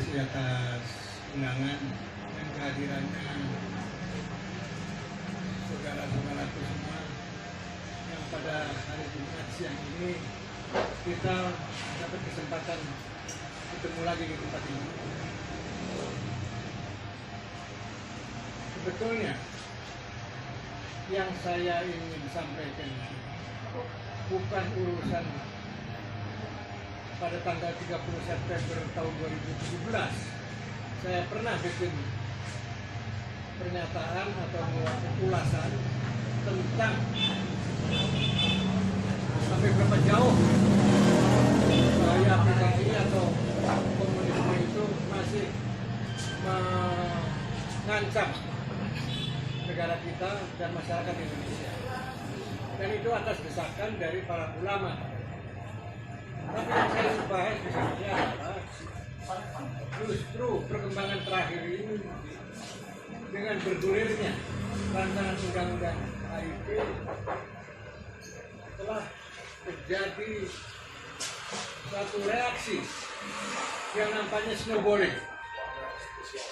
kasih atas undangan dan kehadirannya saudara-saudaraku semua yang pada hari Jumat siang ini kita dapat kesempatan ketemu lagi di tempat ini. Sebetulnya yang saya ingin sampaikan bukan urusan pada tanggal 30 September tahun 2017 saya pernah bikin pernyataan atau ulasan tentang sampai berapa jauh bahaya PKI atau komunisme itu masih mengancam negara kita dan masyarakat Indonesia, dan itu atas desakan dari para ulama. Tapi yang saya bahas di sini adalah justru perkembangan terakhir ini dengan bergulirnya rancangan undang-undang HIP telah terjadi satu reaksi yang nampaknya snowballing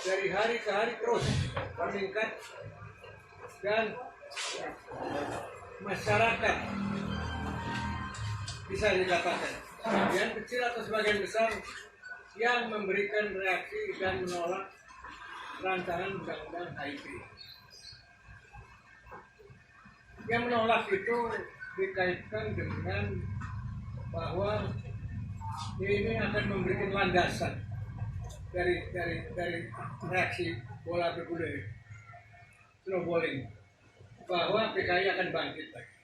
dari hari ke hari terus meningkat, dan masyarakat bisa dikatakan sebagian kecil atau sebagian besar yang memberikan reaksi dan menolak rancangan undang-undang HIP. Yang menolak itu dikaitkan dengan bahwa ini akan memberikan landasan dari reaksi bola bergulir snowballing bahwa PKI akan bangkit lagi.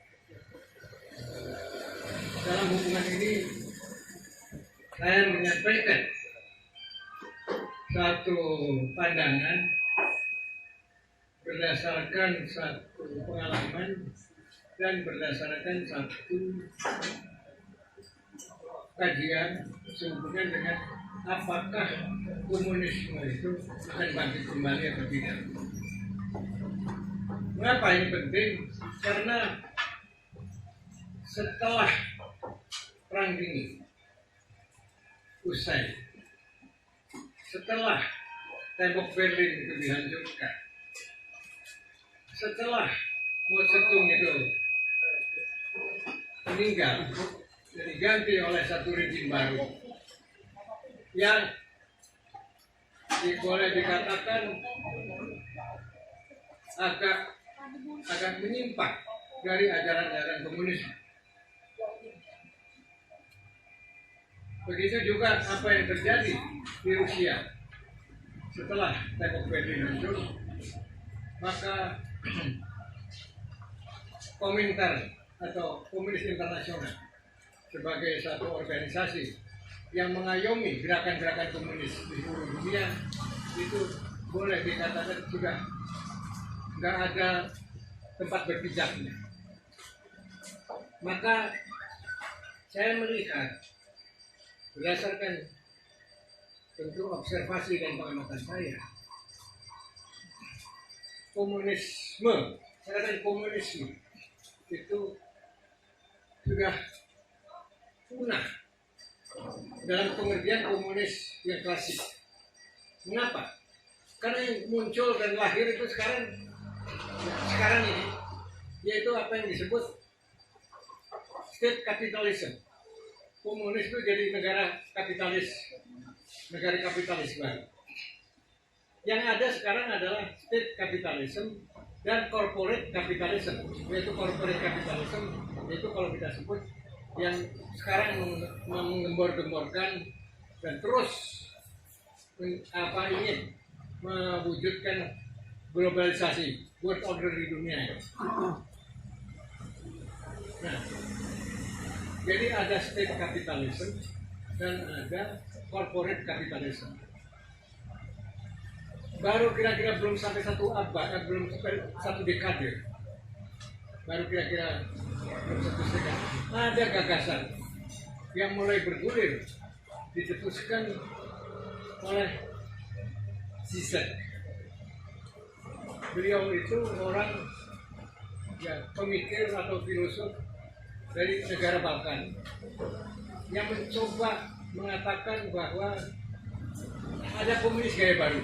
Dalam hubungan ini saya menyampaikan satu pandangan berdasarkan satu pengalaman dan berdasarkan satu kajian sehubungan dengan apakah komunisme itu akan bangkit kembali atau tidak. Mengapa ini penting? Karena setelah Perang Dingin usai, setelah tembok Berlin itu dihancurkan, setelah Mao Zedong itu meninggal dan diganti oleh satu rezim baru yang boleh dikatakan agak menyimpang dari ajaran-ajaran komunisme. Begitu juga apa yang terjadi di Rusia setelah tembok Berlin hancur, maka Komintern atau Komunis Internasional sebagai satu organisasi yang mengayomi gerakan-gerakan komunis di seluruh dunia itu boleh dikatakan sudah nggak ada tempat berpijaknya. Maka saya melihat berdasarkan tentu observasi dan pengamatan saya, komunisme, saya katakan komunisme itu sudah punah dalam pengertian komunis yang klasik. Mengapa? Karena yang muncul dan lahir itu sekarang ini, yaitu apa yang disebut state capitalism. Komunis itu jadi negara kapitalis baru. Yang ada sekarang adalah state capitalism dan corporate capitalism. Yaitu corporate capitalism, yaitu kalau kita sebut yang sekarang menggembor-gemborkan dan terus ingin mewujudkan globalisasi, world order di dunia. Nah, jadi ada state capitalism dan ada corporate capitalism. Baru kira-kira belum sampai satu abad, belum sampai satu dekade, baru kira-kira belum satu dekade, ada gagasan yang mulai bergulir, dicetuskan oleh Zizek. Beliau itu orang pemikir atau filosof dari negara Balkan yang mencoba mengatakan bahwa ada komunis gaya baru.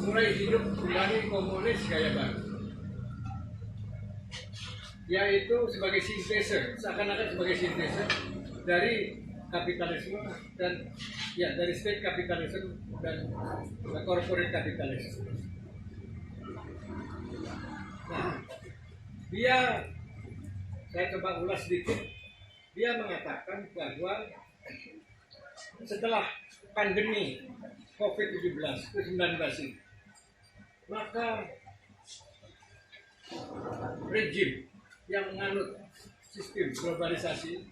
Mulai hidup kembali komunis gaya baru. Yaitu sebagai sintese, seakan-akan sebagai sintese dari kapitalisme dan ya dari state kapitalisme dan corporate kapitalisme. Nah, saya coba ulas sedikit. Dia mengatakan bahwa setelah pandemi COVID-19 ini, maka rejim yang menganut sistem globalisasi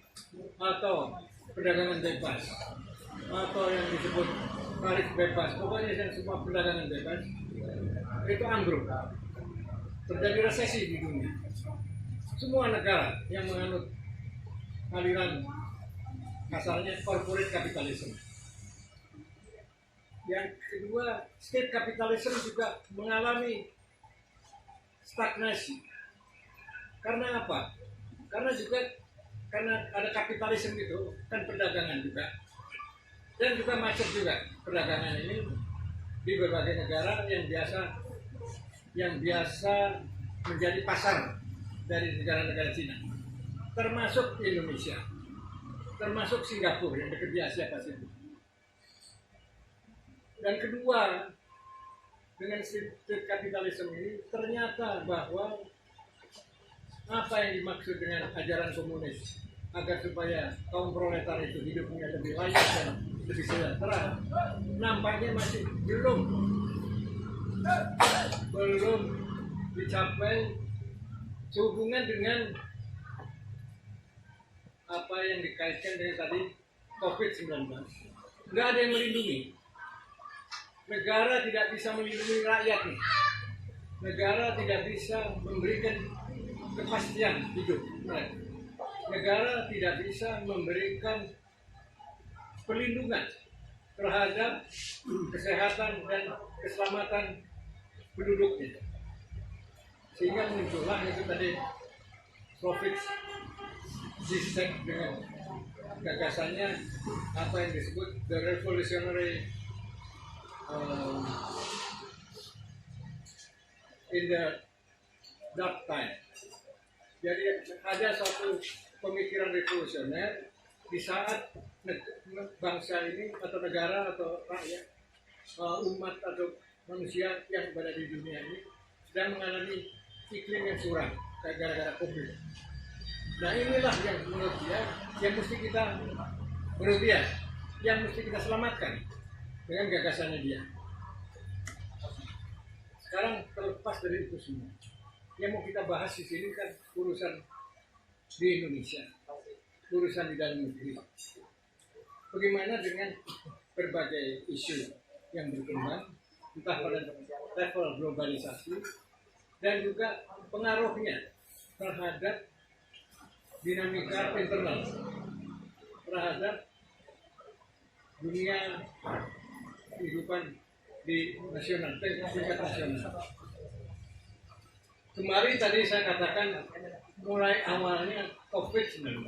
atau perdagangan bebas atau yang disebut tarif bebas, pokoknya yang semua perdagangan bebas itu ambruk. Terjadi resesi di dunia. Semua negara yang menganut aliran asalnya corporate capitalism. Yang kedua, state capitalism juga mengalami stagnasi. Karena apa? Karena ada kapitalisme itu kan perdagangan juga, dan juga macet juga perdagangan ini di berbagai negara yang biasa menjadi pasar dari negara-negara Cina, termasuk Indonesia, termasuk Singapura yang dekat di Asia Pasifik. Dan kedua, dengan state kapitalisme ini ternyata bahwa apa yang dimaksud dengan ajaran komunis agar supaya kaum proletar itu hidupnya lebih layak dan lebih sejahtera, nampaknya masih belum dicapai sehubungan dengan apa yang dikaitkan dengan tadi COVID-19. Nggak ada yang melindungi. Negara tidak bisa melindungi rakyatnya. Negara tidak bisa memberikan kepastian hidup. Negara tidak bisa memberikan perlindungan terhadap kesehatan dan keselamatan penduduknya. Sehingga muncullah itu tadi Profit Zizek dengan gagasannya apa yang disebut the revolutionary in the dark time. Jadi ada suatu pemikiran revolusioner di saat bangsa ini atau negara atau rakyat, umat atau manusia yang berada di dunia ini sedang mengalami iklim yang suram gara-gara COVID. Nah inilah yang menurut dia yang mesti kita selamatkan dengan gagasannya dia. Sekarang terlepas dari itu semua, yang mau kita bahas di sini kan urusan di Indonesia, urusan di dalam negeri. Bagaimana dengan berbagai isu yang berkembang, entah pada level globalisasi dan juga pengaruhnya terhadap dinamika internal, terhadap dunia kehidupan di tingkat nasional. Kemarin tadi saya katakan mulai awalnya COVID-19,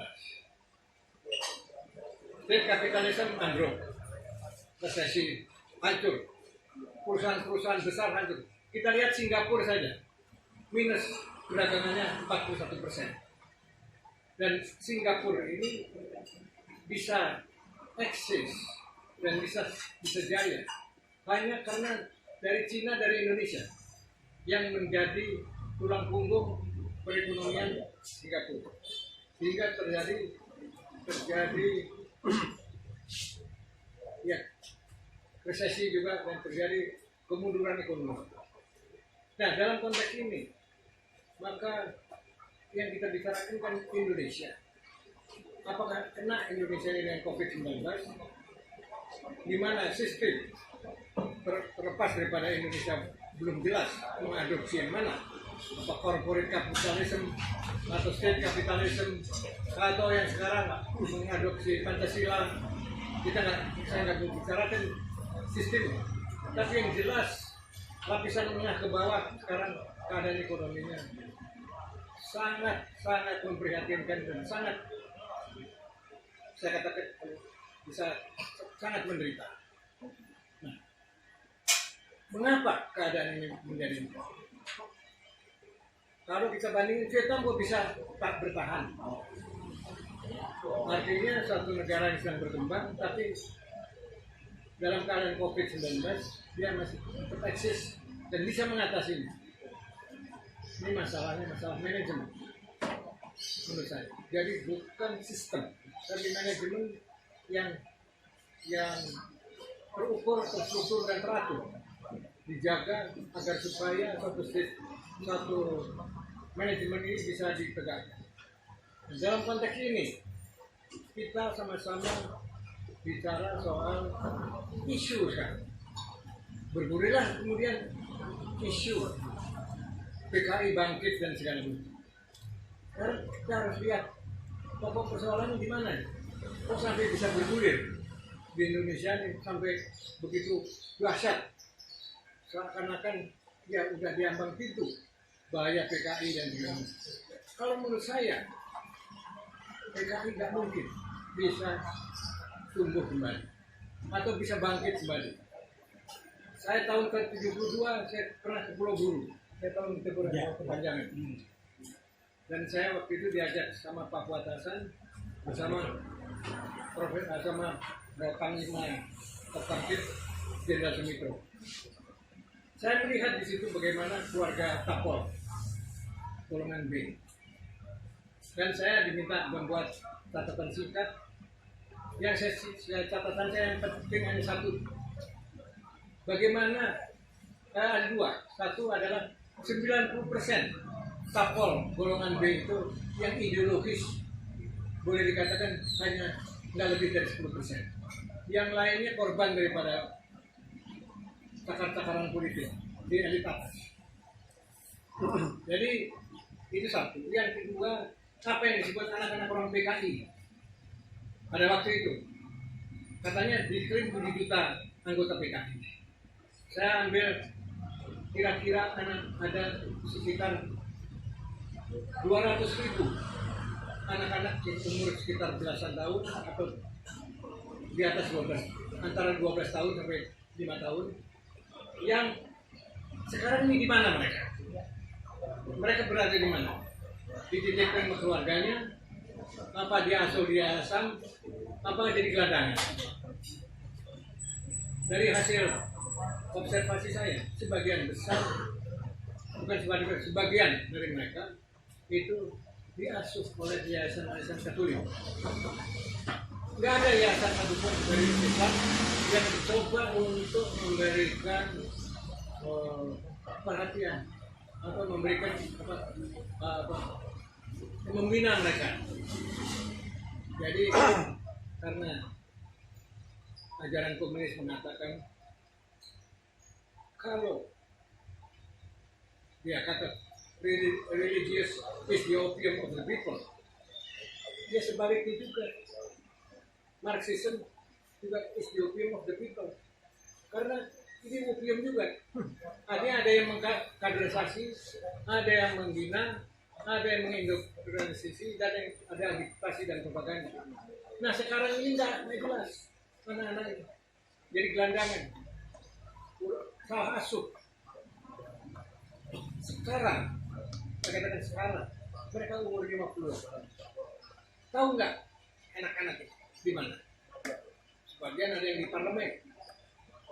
state kapitalisme anjlok, resesi hancur, perusahaan-perusahaan besar hancur. Kita lihat Singapura saja, minus perdagangannya 41%. Dan Singapura ini bisa eksis dan bisa jaya hanya karena dari Cina, dari Indonesia yang menjadi tulang punggung perekonomian Singapura, sehingga terjadi ya resesi juga dan terjadi kemunduran ekonomi. Nah dalam konteks ini maka yang kita bicarakan kan Indonesia. Apakah kena Indonesia ini dengan COVID-19? Di mana sistem terlepas daripada Indonesia belum jelas mengadopsi yang mana, apa corporate capitalism atau state capitalism atau yang sekarang mengadopsi Pancasila. Saya nggak membicarakan sistem, tapi yang jelas lapisan menengah ke bawah sekarang keadaan ekonominya sangat memprihatinkan dan sangat, saya katakan bisa sangat menderita. Nah, mengapa keadaan ini menjadi ini? Kalau kita bandingin Vietnam kok bisa tak bertahan. Artinya suatu negara yang sedang berkembang, tapi dalam keadaan COVID-19 dia masih tetap eksis dan bisa mengatasinya. Ini masalahnya masalah manajemen menurut saya. Jadi bukan sistem, tapi manajemen yang terukur, terstruktur dan teratur, dijaga agar supaya satu manajemen ini bisa ditegakkan. Dalam konteks ini kita sama-sama bicara soal isu kan. Bergulirlah kemudian isu PKI bangkit dan segala macam. Karena kita harus lihat pokok persoalannya di mana. Kok sampai bisa bergulir di Indonesia ini sampai begitu dahsyat. Seakan-akan ya udah diambang pintu bahaya PKI dan segala macam. Kalau menurut saya PKI nggak mungkin bisa tumbuh kembali atau bisa bangkit kembali. Saya tahun ke-72 saya pernah ke Pulau Buru. Saya tahun kepanjangan. Dan saya waktu itu diajak sama Pak Watasan bersama Panglima tertangkap Jenderal Sumitro. Saya melihat di situ bagaimana keluarga Tapol golongan B. Dan saya diminta membuat catatan singkat. Yang catatan saya yang penting hanya satu. Bagaimana ada dua. Satu adalah 90% Tapol golongan B itu yang ideologis boleh dikatakan hanya nggak lebih dari 10%. Yang lainnya korban daripada cakar-cakaran politik di elit atas. Jadi itu satu. Yang kedua, apa yang disebut anak-anak orang PKI pada waktu itu katanya diklaim 7 juta anggota PKI. Saya ambil kira-kira ada sekitar 200.000 anak-anak umur sekitar belasan tahun atau di atas 12, antara 12 tahun sampai 5 tahun, yang sekarang ini di mana mereka? Mereka berada di mana? Dititipkan ke keluarganya, apa diasuh di yayasan, apa jadi gelandangan? Dari hasil observasi saya, sebagian besar, sebagian dari mereka itu diasuh oleh yayasan-yayasan Katolik. Nggak ada yayasan ataupun dari Islam yang mencoba untuk memberikan perhatian atau memberikan membina mereka. Jadi karena ajaran komunis mengatakan kalau dia kata religious is the opium of the people, dia sebaliknya juga Marxism juga is the opium of the people, karena ini opium juga. Ada yang mengkaderisasi, ada yang menghina, ada yang mengindoktrinasi, dan ada yang agitasi dan propaganda. Nah sekarang ini nggak jelas anak-anak ini jadi gelandangan, salah asuh. Sekarang, saya katakan sekarang, mereka umur 50. Tahu nggak anak-anak itu di mana? Sebagian ada yang di parlemen,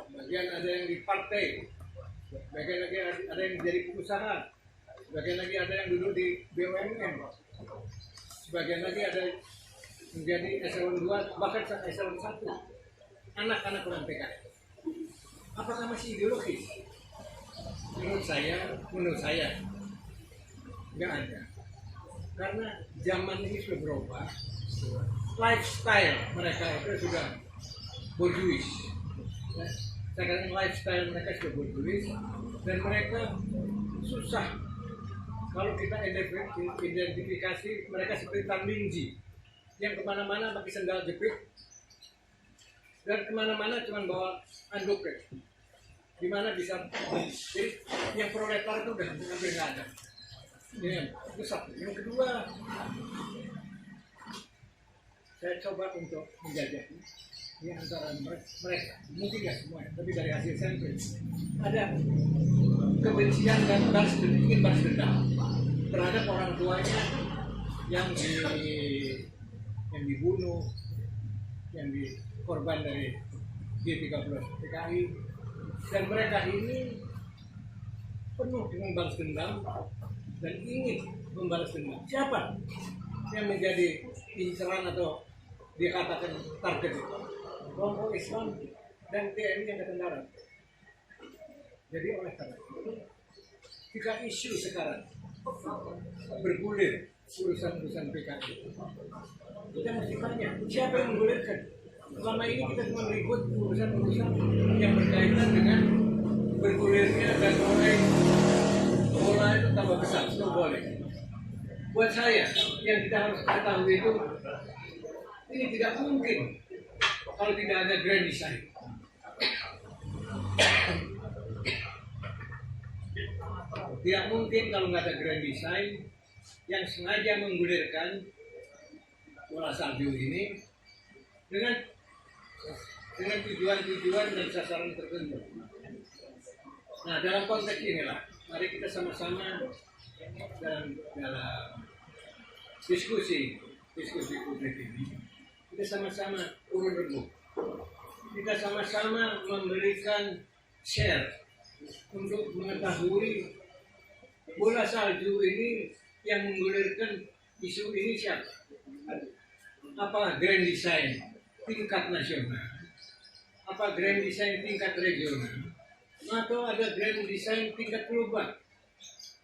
sebagian ada yang di partai, sebagian lagi ada yang jadi pengusaha, sebagian lagi ada yang duduk di BUMN, sebagian lagi ada menjadi eselon 2, bahkan eselon 1. Anak-anak orang PKI. Apakah masih ideologis? Menurut saya nggak ada. Karena zaman ini sudah berubah, lifestyle mereka itu sudah bourgeois. Saya katakan lifestyle mereka sudah bourgeois dan mereka susah. Kalau kita identifikasi mereka seperti Tan Lingji yang kemana-mana pakai sendal jepit dan kemana-mana cuma bawa anduk, di mana bisa. Jadi yang proletar itu udah hampir nggak ada. Ini itu satu. Yang kedua, saya coba untuk menjajaki di antara mereka, mungkin nggak semua, tapi dari hasil sampel ada kebencian dan ingin balas dendam terhadap orang tuanya yang dibunuh, yang korban dari G30 PKI, dan mereka ini penuh dengan balas dendam dan ingin membalas dendam. Siapa yang menjadi inceran atau dikatakan target itu? Kelompok Islam dan TNI Angkatan Darat. Jadi oleh karena itu, jika isu sekarang bergulir urusan-urusan PKI, kita mesti tanya siapa yang menggulirkan. Selama ini kita cuma ikut urusan-urusan yang berkaitan dengan bergulirnya dan mulai bola itu tambah besar, snowballing. Buat saya, yang kita harus ketahui itu, ini tidak mungkin kalau tidak ada grand design. Tidak mungkin kalau nggak ada grand design yang sengaja menggulirkan bola salju ini dengan tujuan-tujuan dan sasaran tertentu. Nah, dalam konteks inilah, mari kita sama-sama dalam diskusi publik ini, kita sama-sama urun rembuk. Kita sama-sama memberikan share untuk mengetahui bola salju ini yang menggulirkan isu ini siapa? Apa grand design tingkat nasional? Apa grand design tingkat regional? Atau ada grand design tingkat global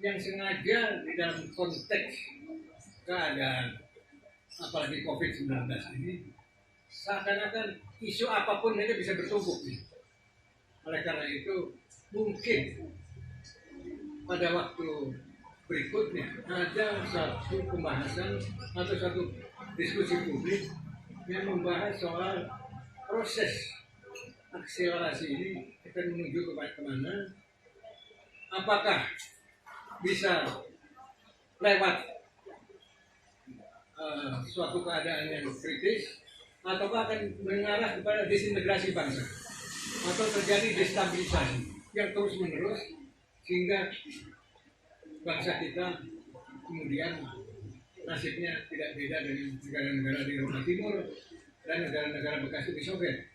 yang sengaja di dalam konteks keadaan apalagi COVID-19 ini seakan-akan isu apapun saja bisa bertumpuk nih. Oleh karena itu mungkin pada waktu berikutnya ada satu pembahasan atau satu diskusi publik yang membahas soal proses akselerasi ini akan menuju kemana, apakah bisa lewat suatu keadaan yang kritis ataukah akan mengarah kepada disintegrasi bangsa atau terjadi destabilisasi yang terus menerus sehingga bangsa kita kemudian nasibnya tidak beda dengan negara-negara di Eropa Timur dan negara-negara bekas Uni Soviet,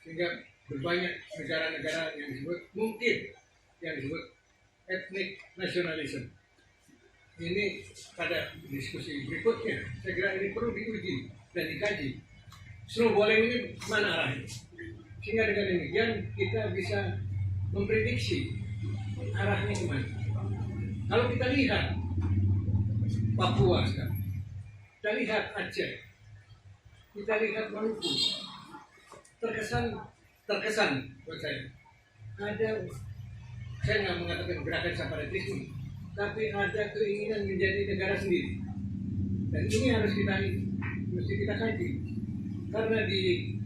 sehingga berbanyak negara-negara yang disebut ethnic nationalism. Ini pada diskusi berikutnya saya kira ini perlu diuji dan dikaji. Snowballing ini mana arahnya? Sehingga dengan demikian kita bisa memprediksi arahnya kemana. Kalau kita lihat Papua sekarang, kita lihat Aceh, kita lihat Maluku, terkesan buat saya nggak mengatakan gerakan separatisme, tapi ada keinginan menjadi negara sendiri, dan ini harus mesti kita kaji, karena di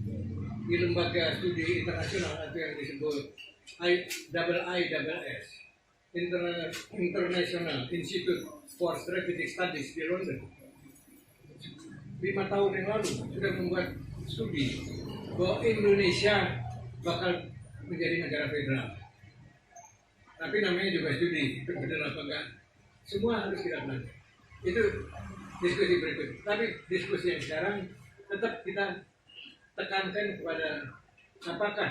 lembaga studi internasional atau yang disebut IISS, International Institute for Strategic Studies di London, 5 tahun yang lalu sudah membuat studi bahwa Indonesia bakal menjadi negara federal. Tapi namanya juga studi, benar apa enggak? Semua harus kita pelajari. Itu diskusi berikut. Tapi diskusi yang sekarang tetap kita tekankan kepada apakah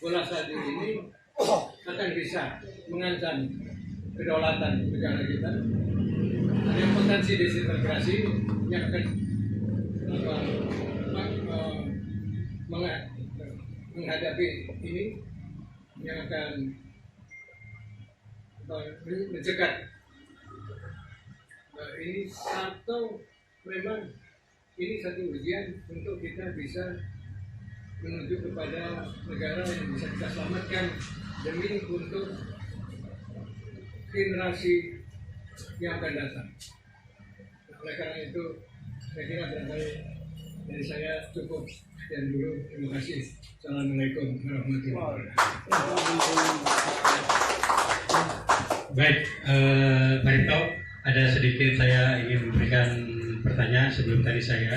bola salju ini akan bisa mengancam kedaulatan negara kita. Ada yang potensi disintegrasi yang akan menghadapi ini, yang akan mencegat ini, atau memang ini satu ujian untuk kita bisa menuju kepada negara yang bisa kita selamatkan demi untuk generasi yang akan datang. Oleh karena itu saya kira barangkali dari saya cukup sekian dulu. Terima kasih. Assalamualaikum warahmatullahi wabarakatuh. Baik, Pak Rito, ada sedikit saya ingin memberikan pertanyaan sebelum tadi saya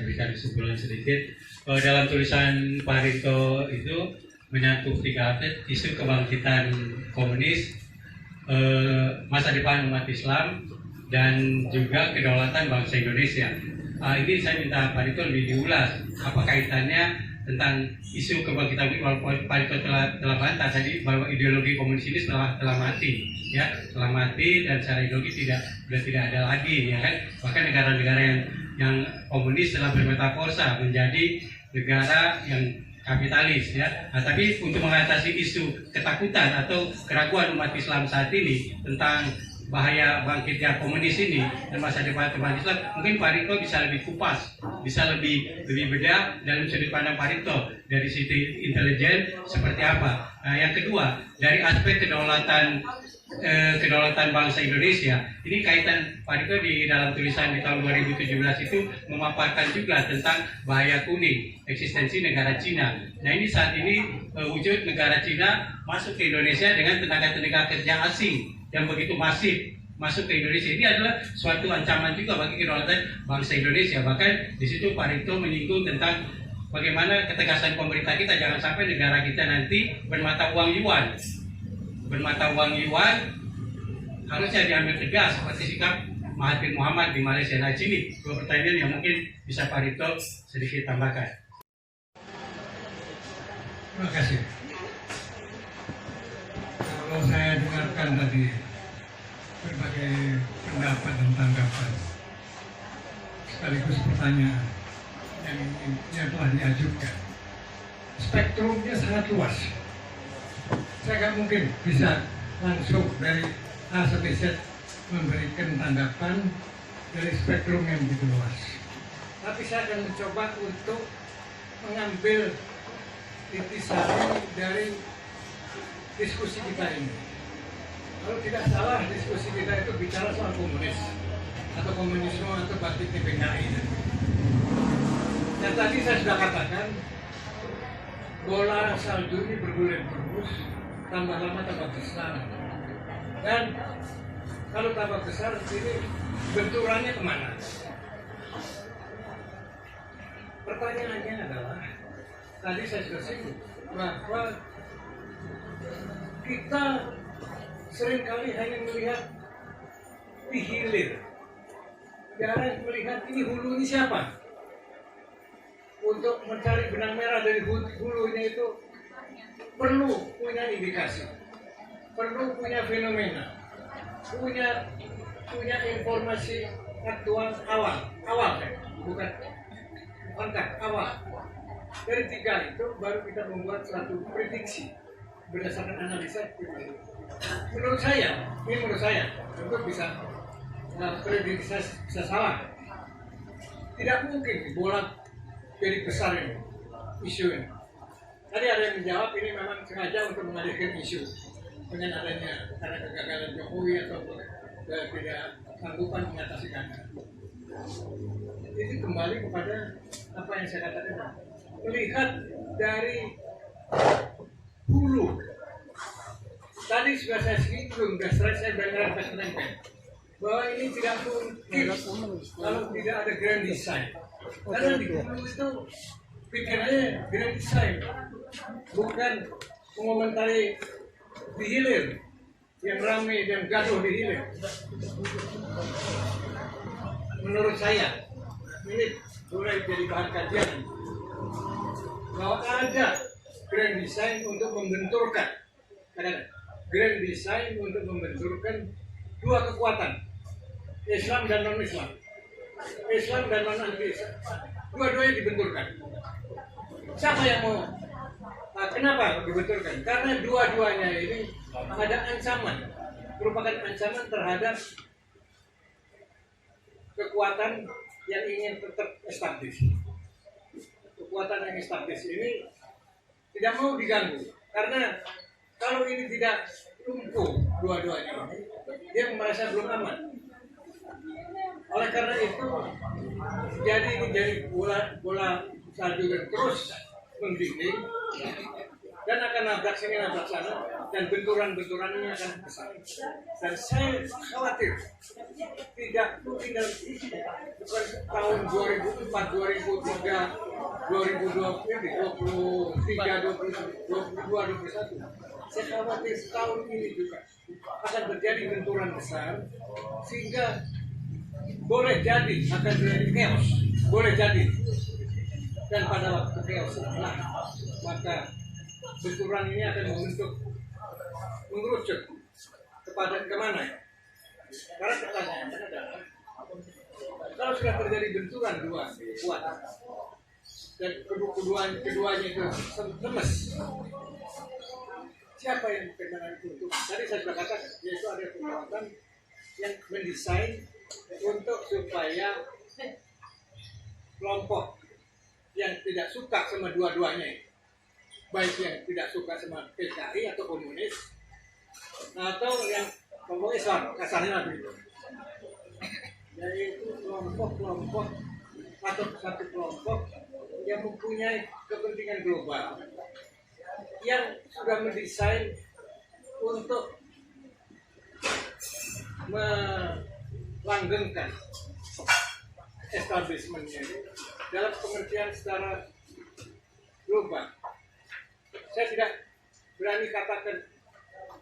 berikan kesimpulan sedikit. Dalam tulisan Pak Harito itu menyangkut 3 aspek: isu kebangkitan komunis, masa depan umat Islam, dan juga kedaulatan bangsa Indonesia. Ini saya minta Pak Harito lebih diulas apa kaitannya tentang isu kebangkitan ini, walaupun Pak Harito telah bantah tadi bahwa ideologi komunis ini telah mati, ya, telah mati, dan secara ideologi sudah tidak ada lagi, ya kan. Bahkan negara-negara yang komunis telah bermetaforsa menjadi negara yang kapitalis, ya. Nah, tapi untuk mengatasi isu ketakutan atau keraguan umat Islam saat ini tentang bahaya bangkitnya komunis ini dan masa depan umat Islam, mungkin Pak Harito bisa lebih kupas, bisa lebih bedah dalam sudut pandang Pak Harito dari sisi intelijen seperti apa. Nah, yang kedua, dari aspek kedaulatan bangsa Indonesia, ini kaitan Pak Harito di dalam tulisan di tahun 2017 itu memaparkan juga tentang bahaya kuning, eksistensi negara Cina. Nah, ini saat ini wujud negara Cina masuk ke Indonesia dengan tenaga kerja asing yang begitu masif masuk ke Indonesia. Ini adalah suatu ancaman juga bagi kedaulatan bangsa Indonesia. Bahkan di situ Pak Harito menyinggung tentang bagaimana ketegasan pemerintah kita, jangan sampai negara kita nanti bermata uang yuan. Bermata uang yuan harusnya diambil tegas seperti sikap Mahathir Muhammad di Malaysia. Nah, ini 2 pertanyaan yang mungkin bisa Pak Harito sedikit tambahkan. Terima kasih. Kalau saya dengarkan tadi berbagai pendapat dan tanggapan sekaligus pertanyaan yang telah diajukan, spektrumnya sangat luas. Saya nggak mungkin bisa langsung dari A sampai Z memberikan tanggapan dari spektrum yang begitu luas. Tapi saya akan mencoba untuk mengambil intisari dari diskusi kita ini. Kalau tidak salah, diskusi kita itu bicara soal komunis atau komunisme atau bangkitnya PKI. Dan tadi saya sudah katakan, bola salju ini bergulir terus, tambah lama tambah besar. Dan kalau tambah besar, ini benturannya kemana? Pertanyaannya adalah, tadi saya sudah singgung bahwa kita seringkali hanya melihat di hilir, jarang melihat ini hulu ini siapa. Untuk mencari benang merah dari hulunya itu perlu punya indikasi, perlu punya fenomena, punya informasi aktual awal kan? Bukan kontak awal. Dari 3 itu baru kita membuat suatu prediksi berdasarkan analisa. Menurut saya, tentu bisa prediksi bisa salah. Tidak mungkin bola jadi besar ini, isu ini. Tadi ada yang menjawab ini memang sengaja untuk mengalihkan isu dengan adanya karena kegagalan Jokowi atau tidak sanggupan mengatasi kanker. Itu kembali kepada apa yang saya katakan, melihat dari hulu. Tadi sudah saya singgung, saya benar bahwa ini tidak mungkin kalau tidak ada grand design. Karena di hulu itu pikirannya grand design, bukan mengomentari di hilir yang ramai dan gaduh di hilir. Menurut saya, ini boleh jadi bahan kajian bahwa ada grand design untuk membenturkan, grand design untuk membenturkan 2 kekuatan, Islam dan non-Islam, Islam dan non-Islam, dua-duanya dibenturkan. Siapa yang mau? Nah, kenapa dibenturkan? Karena dua-duanya ini ada ancaman, merupakan ancaman terhadap kekuatan yang ingin tetap establis. Kekuatan yang establis ini tidak mau diganggu, karena kalau ini tidak lumpuh dua-duanya ini, dia merasa belum aman. Oleh karena itu, jadi bola salju dan terus mendinding dan akan nabrak sini nabrak sana, dan benturan-benturannya akan besar. Dan saya khawatir tidak mungkin seperti tahun 2004, 2003, 2020, 23, 22, 21. Saya khawatir tahun ini juga akan terjadi benturan besar sehingga boleh jadi akan terjadi chaos, boleh jadi. Dan pada waktu chaos itulah maka benturan ini akan mengerucut kepada kemana ya? Karena pertanyaannya adalah kalau sudah terjadi benturan dua kuat dan keduanya itu lemes, siapa yang berkenan untuk? Tadi saya sudah katakan, yaitu ada kekuatan yang mendesain untuk supaya kelompok yang tidak suka sama dua-duanya, baik yang tidak suka sama PKI atau komunis, atau yang kelompok Islam, kasarnya begitu, yaitu kelompok-kelompok atau satu kelompok yang mempunyai kepentingan global yang sudah mendesain untuk melanggengkan establishment-nya dalam pengertian secara global. Saya tidak berani katakan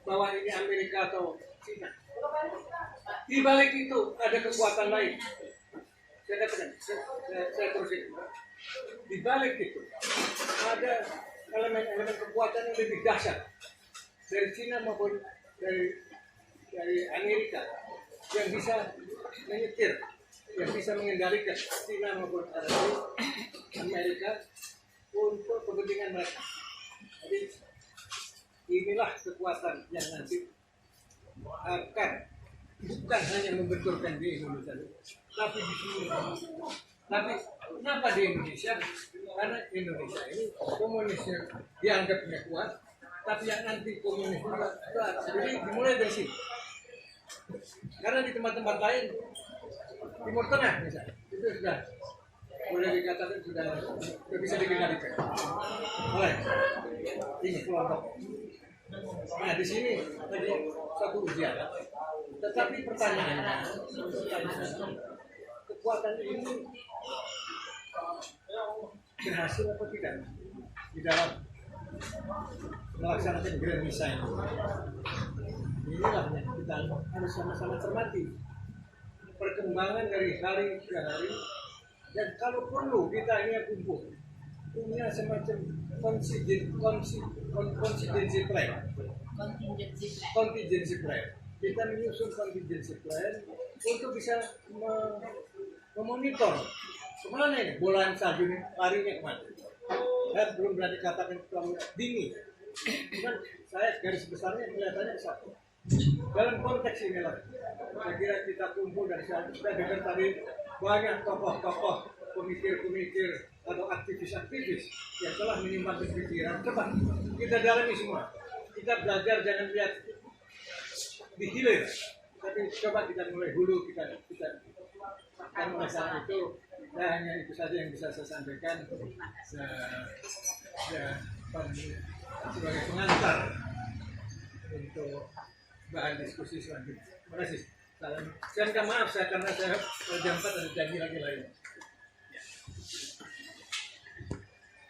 bahwa ini Amerika atau Cina. Di balik itu ada kekuatan lain. Saya katakan, saya terusin. Di balik itu ada elemen-elemen kekuatan yang lebih dahsyat dari Cina maupun dari Amerika yang bisa menyetir, yang bisa mengendalikan Cina maupun Amerika untuk kepentingan mereka. Jadi inilah kekuatan yang nanti akan bukan hanya membenturkan di Indonesia, tapi di seluruh. Tapi kenapa di Indonesia? Karena Indonesia ini komunisnya dianggapnya kuat, tapi yang anti komunis juga kuat. Jadi dimulai dari sini. Karena di tempat-tempat lain, Timur Tengah misalnya, itu sudah boleh dikatakan sudah bisa dikendalikan oleh ini kelompok. Nah di sini tadi satu ujian. Tetapi pertanyaannya, kekuatan ini berhasil atau tidak di dalam melaksanakan grand design? Inilah yang kita harus sama-sama cermati perkembangan dari hari ke hari, dan kalau perlu kita ini kumpul punya semacam contingency plan. Kita menyusun contingency plan untuk bisa memonitor kemana ini bolaan salju ini larinya kemana. Saya belum berani katakan terlalu dini, cuman saya garis besarnya kelihatannya satu. Dalam konteks inilah saya kira kita kumpul dari sana. Kita dengar tadi banyak tokoh-tokoh, pemikir-pemikir atau aktivis-aktivis yang telah menyumbangkan pikiran. Coba kita dalami semua. Kita belajar jangan lihat di hilir, tapi coba kita mulai hulu, kita mulai saat itu. Nah, hanya itu saja yang bisa saya sampaikan sebagai pengantar untuk bahan diskusi selanjutnya. Terima kasih. Salam. Saya minta maaf karena saya jam 4 ada janji lagi lain.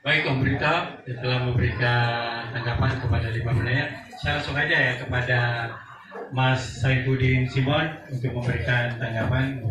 Baik, Om Brito telah memberikan tanggapan kepada 5 menit. Saya langsung aja ya kepada Mas Saifuddin Simon untuk memberikan tanggapan.